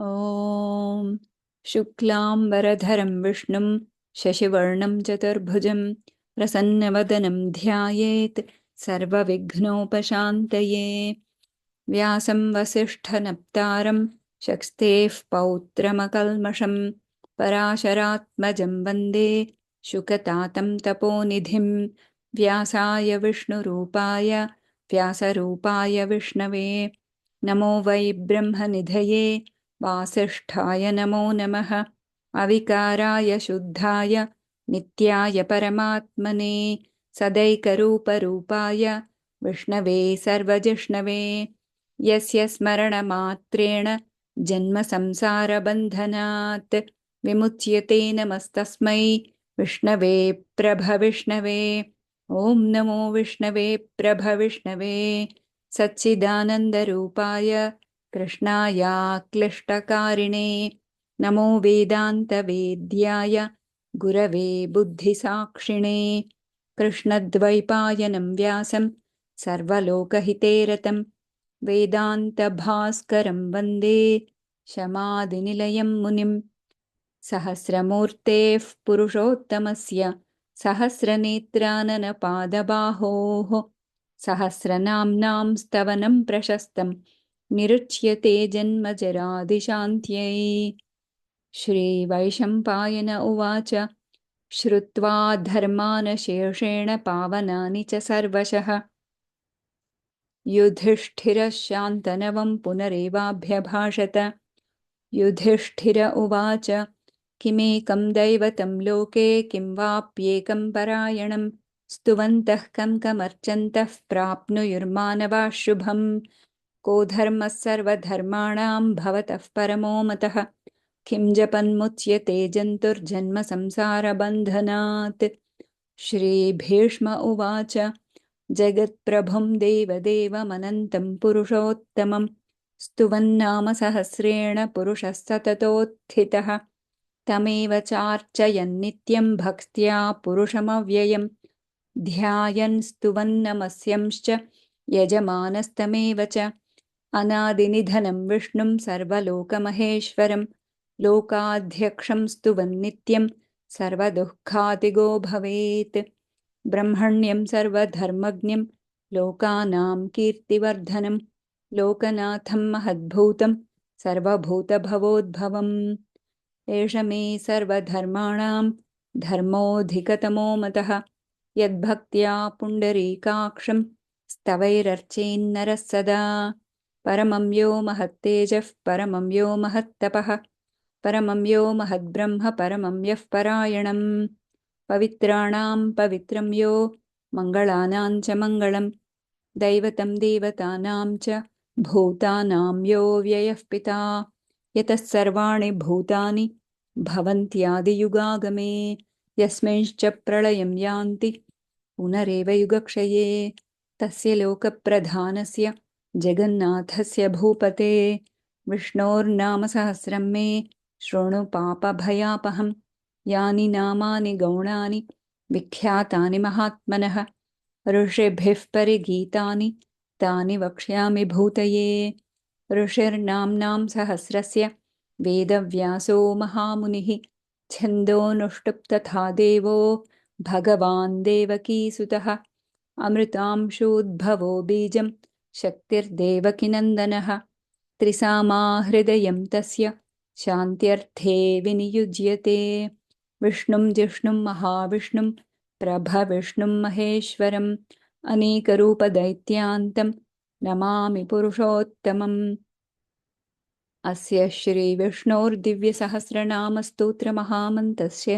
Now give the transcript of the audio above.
ॐ शुक्लाम्बरधरं विष्णुं शशिवर्णं चतुर्भुजं प्रसन्नवदनं ध्यायेत् सर्वविघ्नोपशान्तये। व्यासं वसिष्ठनप्तारं शक्स्तेः पौत्रमकल्मषं पराशरात्मजं वन्दे शुकतातं तपोनिधिं। व्यासाय विष्णुरूपाय व्यासरूपाय विष्णवे नमो वै ब्रह्मनिधये वासिष्ठाय नमो नमः। अविकाराय शुद्धाय नित्याय परमात्मने सदैकरूपरूपाय विष्णवे सर्वजिष्णवे यस्य स्मरणमात्रेण जन्मसंसारबन्धनात् विमुच्यते नमस्तस्मै विष्णवे प्रभविष्णवे। ॐ नमो विष्णवे प्रभविष्णवे सच्चिदानन्दरूपाय कृष्णाय क्लिष्टकारिणे नमो वेदान्तवेद्याय गुरवे बुद्धिसाक्षिणे कृष्णद्वैपायनं व्यासं सर्वलोकहिते रतं वेदान्तभास्करं वन्दे शमादिनिलयं मुनिं। सहस्रमूर्तेः पुरुषोत्तमस्य सहस्रनेत्राननपादबाहोः सहस्रनाम्नां स्तवनं प्रशस्तं निरुच्यते जन्मजरादिशान्त्यै। श्रीवैशम्पायन उवाच श्रुत्वा धर्मानशेषेण पावनानि च सर्वशः युधिष्ठिरः शान्तनवं पुनरेवाभ्यभाषत। युधिष्ठिर उवाच किमेकं दैवतं लोके किं वाप्येकं परायणं स्तुवन्तः कमर्चन्तः प्राप्नुयुर्मानवाः शुभम्। को धर्मः सर्वधर्माणां भवतः परमो मतः किं जपन्मुच्यते जन्तुर्जन्म संसारबन्धनात्। श्रीभीष्म उवाच जगत्प्रभुं देवदेवमनन्तं पुरुषोत्तमं स्तुवन्नाम सहस्रेण पुरुषः सततोत्थितः तमेव चार्चयन् नित्यं भक्त्या पुरुषमव्ययं ध्यायन् स्तुवन्नमस्यंश्च यजमानस्तमेव च। अनादिनिधनं विष्णुं सर्वलोकमहेश्वरं लोकाध्यक्षं स्तुवन्नित्यं सर्वदुःखातिगो भवेत्। ब्रह्मण्यं सर्वधर्मज्ञं लोकानां कीर्तिवर्धनं लोकनाथं महद्भूतं सर्वभूतभवोद्भवम्। एष मे सर्वधर्माणां धर्मोऽधिकतमो मतः यद्भक्त्या पुण्डरीकाक्षं स्तवैरर्चेन्नरः सदा। परमं यो महत्तेजः परमं यो महत्तपः परमं यो महद्ब्रह्म परमं यः परायणम्। पवित्राणां पवित्रं यो मङ्गलानां च मङ्गलं दैवतं देवतानां च भूतानां यो व्ययः पिता यतः सर्वाणि भूतानि भवन्त्यादियुगागमे यस्मिंश्च प्रलयं यान्ति पुनरेव युगक्षये तस्य लोकप्रधानस्य जगन्नाथस्य भूपते विष्णोर्नामसहस्रं मे शृणु पापभयापहं यानि नामानि गौणानि विख्यातानि महात्मनः ऋषिभिः परिगीतानि तानि वक्ष्यामि भूतये। ऋषिर्नाम्नां सहस्रस्य वेदव्यासो महामुनिः छन्दोनुष्टुप् तथा देवो भगवान् देवकीसुतः अमृतांशूद्भवो बीजं शक्तिर्देवकीनन्दनः त्रिसामा हृदयं तस्य शान्त्यर्थे विनियुज्यते विष्णुं जिष्णुं महाविष्णुं प्रभविष्णुं महेश्वरम् अनेकरूपदैत्यान्तं नमामि पुरुषोत्तमम्। अस्य श्रीविष्णोर्दिव्यसहस्रनामस्तोत्रमहामन्तस्य